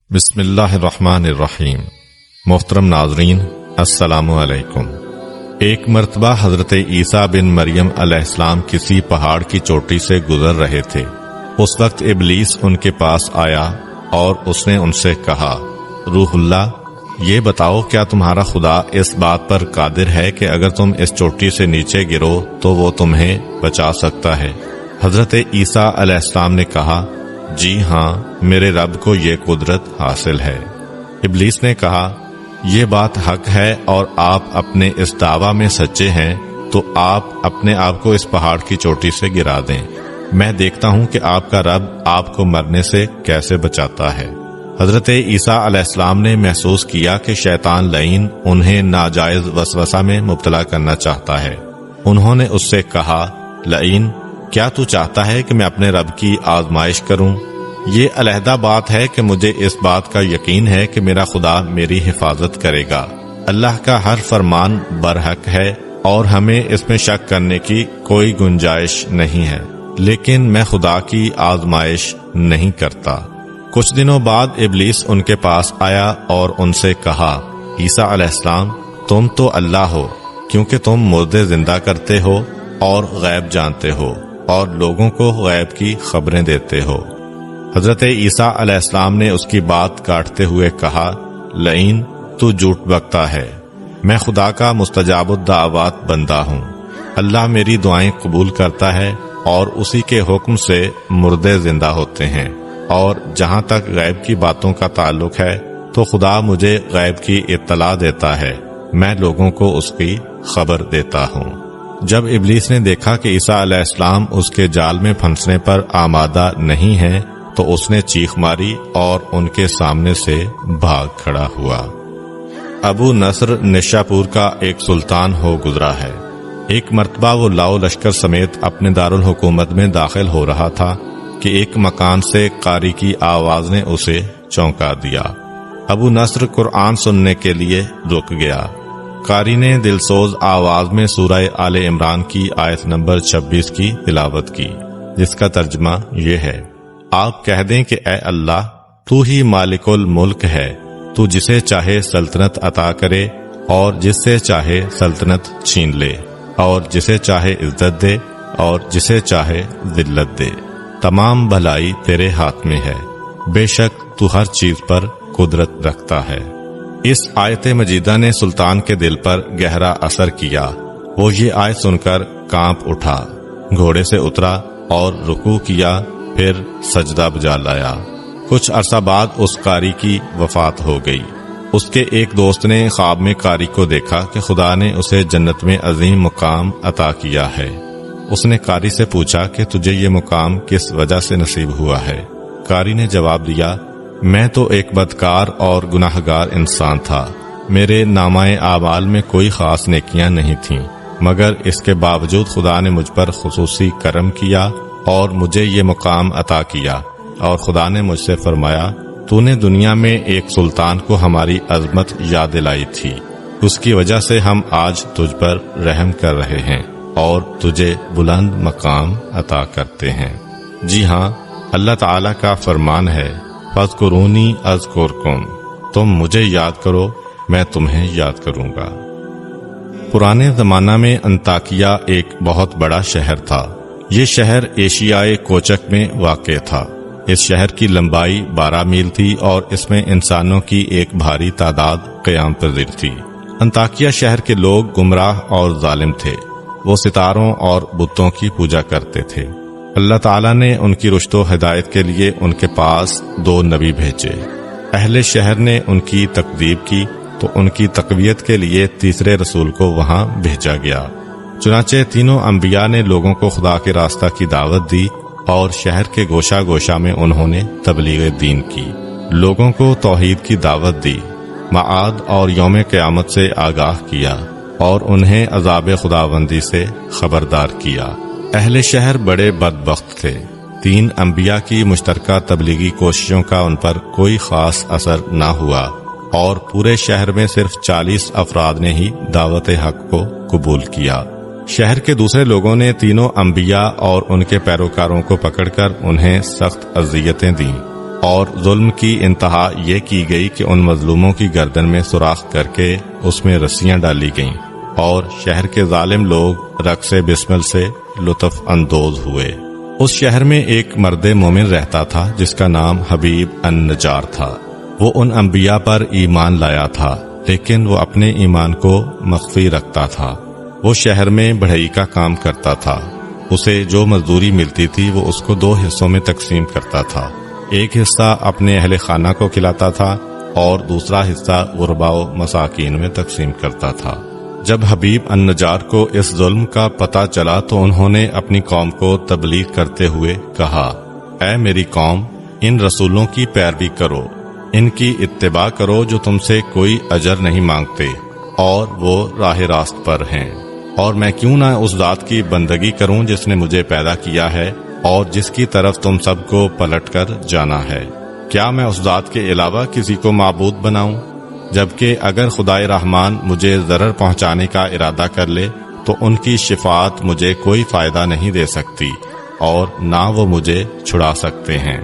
بسم اللہ الرحمن الرحیم۔ محترم ناظرین، السلام علیکم۔ ایک مرتبہ حضرت عیسیٰ بن مریم علیہ السلام کسی پہاڑ کی چوٹی سے گزر رہے تھے۔ اس وقت ابلیس ان کے پاس آیا اور اس نے ان سے کہا، روح اللہ، یہ بتاؤ کیا تمہارا خدا اس بات پر قادر ہے کہ اگر تم اس چوٹی سے نیچے گرو تو وہ تمہیں بچا سکتا ہے؟ حضرت عیسیٰ علیہ السلام نے کہا، جی ہاں، میرے رب کو یہ قدرت حاصل ہے۔ ابلیس نے کہا، یہ بات حق ہے اور آپ اپنے اس دعویٰ میں سچے ہیں تو آپ اپنے آپ کو اس پہاڑ کی چوٹی سے گرا دیں، میں دیکھتا ہوں کہ آپ کا رب آپ کو مرنے سے کیسے بچاتا ہے۔ حضرت عیسیٰ علیہ السلام نے محسوس کیا کہ شیطان لعین انہیں ناجائز وسوسہ میں مبتلا کرنا چاہتا ہے۔ انہوں نے اس سے کہا، لعین، کیا تو چاہتا ہے کہ میں اپنے رب کی آزمائش کروں؟ یہ علیحدہ بات ہے کہ مجھے اس بات کا یقین ہے کہ میرا خدا میری حفاظت کرے گا۔ اللہ کا ہر فرمان برحق ہے اور ہمیں اس میں شک کرنے کی کوئی گنجائش نہیں ہے، لیکن میں خدا کی آزمائش نہیں کرتا۔ کچھ دنوں بعد ابلیس ان کے پاس آیا اور ان سے کہا، عیسیٰ علیہ السلام، تم تو اللہ ہو کیونکہ تم مردے زندہ کرتے ہو اور غیب جانتے ہو اور لوگوں کو غیب کی خبریں دیتے ہو۔ حضرت عیسیٰ علیہ السلام نے اس کی بات کاٹتے ہوئے کہا، لعین، تو جھوٹ بکتا ہے، میں خدا کا مستجاب الدعوات بندہ ہوں۔ اللہ میری دعائیں قبول کرتا ہے اور اسی کے حکم سے مردے زندہ ہوتے ہیں، اور جہاں تک غیب کی باتوں کا تعلق ہے تو خدا مجھے غیب کی اطلاع دیتا ہے، میں لوگوں کو اس کی خبر دیتا ہوں۔ جب ابلیس نے دیکھا کہ عیسیٰ علیہ السلام اس کے جال میں پھنسنے پر آمادہ نہیں ہیں تو اس نے چیخ ماری اور ان کے سامنے سے بھاگ کھڑا ہوا۔ ابو نصر نشاپور کا ایک سلطان ہو گزرا ہے۔ ایک مرتبہ وہ لاؤ لشکر سمیت اپنے دارالحکومت میں داخل ہو رہا تھا کہ ایک مکان سے قاری کی آواز نے اسے چونکا دیا۔ ابو نصر قرآن سننے کے لیے رک گیا۔ قاری نے دلسوز آواز میں سورہ آل عمران کی آیت نمبر 26 کی تلاوت کی، جس کا ترجمہ یہ ہے، آپ کہہ دیں کہ اے اللہ، تو ہی مالک الملک ہے، تو جسے چاہے سلطنت عطا کرے اور جس سے چاہے سلطنت چھین لے، اور جسے چاہے عزت دے اور جسے چاہے ذلت دے، تمام بھلائی تیرے ہاتھ میں ہے، بے شک تو ہر چیز پر قدرت رکھتا ہے۔ اس آیت مجیدہ نے سلطان کے دل پر گہرا اثر کیا۔ وہ یہ آیت سن کر کانپ اٹھا، گھوڑے سے اترا اور رکوع کیا، پھر سجدہ بجا لایا۔ کچھ عرصہ بعد اس قاری کی وفات ہو گئی۔ اس کے ایک دوست نے خواب میں قاری کو دیکھا کہ خدا نے اسے جنت میں عظیم مقام عطا کیا ہے۔ اس نے قاری سے پوچھا کہ تجھے یہ مقام کس وجہ سے نصیب ہوا ہے؟ قاری نے جواب دیا، میں تو ایک بدکار اور گناہگار انسان تھا، میرے نامہ اعمال میں کوئی خاص نیکیاں نہیں تھیں، مگر اس کے باوجود خدا نے مجھ پر خصوصی کرم کیا اور مجھے یہ مقام عطا کیا، اور خدا نے مجھ سے فرمایا، تو نے دنیا میں ایک سلطان کو ہماری عظمت یاد دلائی تھی، اس کی وجہ سے ہم آج تجھ پر رحم کر رہے ہیں اور تجھے بلند مقام عطا کرتے ہیں۔ جی ہاں، اللہ تعالیٰ کا فرمان ہے، فاذکرونی اذکرکم، تم مجھے یاد کرو میں تمہیں یاد کروں گا۔ پرانے زمانہ میں انطاکیہ ایک بہت بڑا شہر تھا۔ یہ شہر ایشیائے کوچک میں واقع تھا۔ اس شہر کی لمبائی 12 میل تھی اور اس میں انسانوں کی ایک بھاری تعداد قیام پذیر تھی۔ انطاکیہ شہر کے لوگ گمراہ اور ظالم تھے۔ وہ ستاروں اور بتوں کی پوجا کرتے تھے۔ اللہ تعالیٰ نے ان کی رشد و ہدایت کے لیے ان کے پاس 2 نبی بھیجے۔ اہل شہر نے ان کی تکذیب کی تو ان کی تقویت کے لیے تیسرے رسول کو وہاں بھیجا گیا۔ چنانچہ تینوں انبیاء نے لوگوں کو خدا کے راستہ کی دعوت دی اور شہر کے گوشہ گوشہ میں انہوں نے تبلیغ دین کی، لوگوں کو توحید کی دعوت دی، معاد اور یوم قیامت سے آگاہ کیا اور انہیں عذاب خداوندی سے خبردار کیا۔ اہل شہر بڑے بدبخت تھے۔ 3 انبیاء کی مشترکہ تبلیغی کوششوں کا ان پر کوئی خاص اثر نہ ہوا اور پورے شہر میں صرف 40 افراد نے ہی دعوت حق کو قبول کیا۔ شہر کے دوسرے لوگوں نے تینوں انبیاء اور ان کے پیروکاروں کو پکڑ کر انہیں سخت اذیتیں دیں۔ اور ظلم کی انتہا یہ کی گئی کہ ان مظلوموں کی گردن میں سوراخ کر کے اس میں رسیاں ڈالی گئیں اور شہر کے ظالم لوگ رقص بسمل سے لطف اندوز ہوئے۔ اس شہر میں ایک مرد مومن رہتا تھا جس کا نام حبیب النجار تھا۔ وہ ان انبیاء پر ایمان لایا تھا، لیکن وہ اپنے ایمان کو مخفی رکھتا تھا۔ وہ شہر میں بڑھئی کا کام کرتا تھا۔ اسے جو مزدوری ملتی تھی وہ اس کو 2 حصوں میں تقسیم کرتا تھا۔ ایک حصہ اپنے اہل خانہ کو کھلاتا تھا اور دوسرا حصہ غرباء و مساکین میں تقسیم کرتا تھا۔ جب حبیب النجار کو اس ظلم کا پتہ چلا تو انہوں نے اپنی قوم کو تبلیغ کرتے ہوئے کہا، اے میری قوم، ان رسولوں کی پیروی کرو، ان کی اتباع کرو جو تم سے کوئی اجر نہیں مانگتے اور وہ راہ راست پر ہیں، اور میں کیوں نہ اس ذات کی بندگی کروں جس نے مجھے پیدا کیا ہے اور جس کی طرف تم سب کو پلٹ کر جانا ہے۔ کیا میں اس ذات کے علاوہ کسی کو معبود بناؤں؟ جبکہ اگر خدائے رحمان مجھے ضرر پہنچانے کا ارادہ کر لے تو ان کی شفاعت مجھے کوئی فائدہ نہیں دے سکتی اور نہ وہ مجھے چھڑا سکتے ہیں۔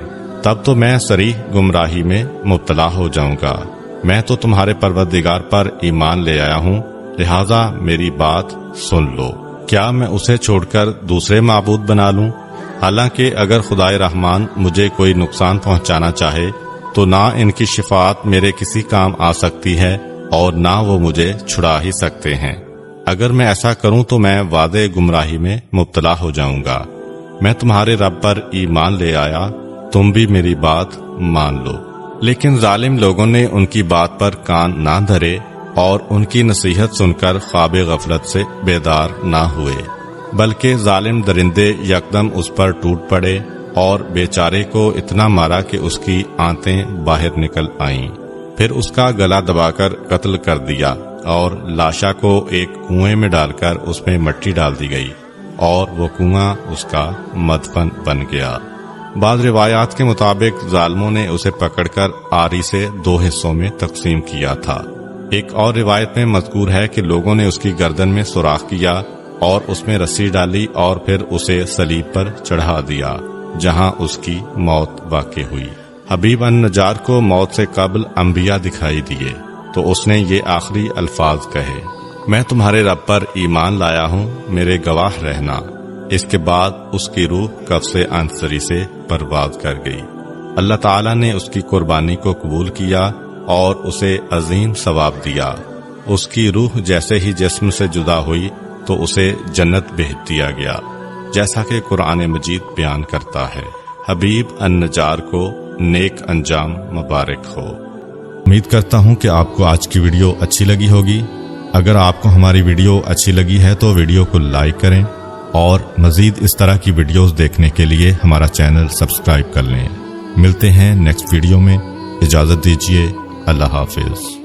تب تو میں صریح گمراہی میں مبتلا ہو جاؤں گا۔ میں تو تمہارے پروردگار پر ایمان لے آیا ہوں، لہذا میری بات سن لو۔ کیا میں اسے چھوڑ کر دوسرے معبود بنا لوں؟ حالانکہ اگر خدائے رحمان مجھے کوئی نقصان پہنچانا چاہے تو نہ ان کی شفاعت میرے کسی کام آ سکتی ہے اور نہ وہ مجھے چھڑا ہی سکتے ہیں۔ اگر میں ایسا کروں تو میں واضح گمراہی میں مبتلا ہو جاؤں گا۔ میں تمہارے رب پر ایمان لے آیا، تم بھی میری بات مان لو۔ لیکن ظالم لوگوں نے ان کی بات پر کان نہ دھرے اور ان کی نصیحت سن کر خواب غفلت سے بیدار نہ ہوئے، بلکہ ظالم درندے یکدم اس پر ٹوٹ پڑے اور بیچارے کو اتنا مارا کہ اس کی آنتیں باہر نکل آئیں۔ پھر اس کا گلا دبا کر قتل کر دیا اور لاشا کو ایک کنویں میں ڈال کر اس میں مٹی ڈال دی گئی اور وہ کنواں اس کا مدفن بن گیا۔ بعض روایات کے مطابق ظالموں نے اسے پکڑ کر آری سے 2 حصوں میں تقسیم کیا تھا۔ ایک اور روایت میں مذکور ہے کہ لوگوں نے اس کی گردن میں سوراخ کیا اور اس میں رسی ڈالی اور پھر اسے صلیب پر چڑھا دیا، جہاں اس کی موت واقع ہوئی۔ حبیب النجار کو موت سے قبل انبیاء دکھائی دیے تو اس نے یہ آخری الفاظ کہے، میں تمہارے رب پر ایمان لایا ہوں، میرے گواہ رہنا۔ اس کے بعد اس کی روح قفص عنصری سے پرواز کر گئی۔ اللہ تعالیٰ نے اس کی قربانی کو قبول کیا اور اسے عظیم ثواب دیا۔ اس کی روح جیسے ہی جسم سے جدا ہوئی تو اسے جنت بھیج دیا گیا، جیسا کہ قرآن مجید بیان کرتا ہے۔ حبیب النجار کو نیک انجام مبارک ہو۔ امید کرتا ہوں کہ آپ کو آج کی ویڈیو اچھی لگی ہوگی۔ اگر آپ کو ہماری ویڈیو اچھی لگی ہے تو ویڈیو کو لائک کریں اور مزید اس طرح کی ویڈیوز دیکھنے کے لیے ہمارا چینل سبسکرائب کر لیں۔ ملتے ہیں نیکسٹ ویڈیو میں، اجازت دیجیے، اللہ حافظ۔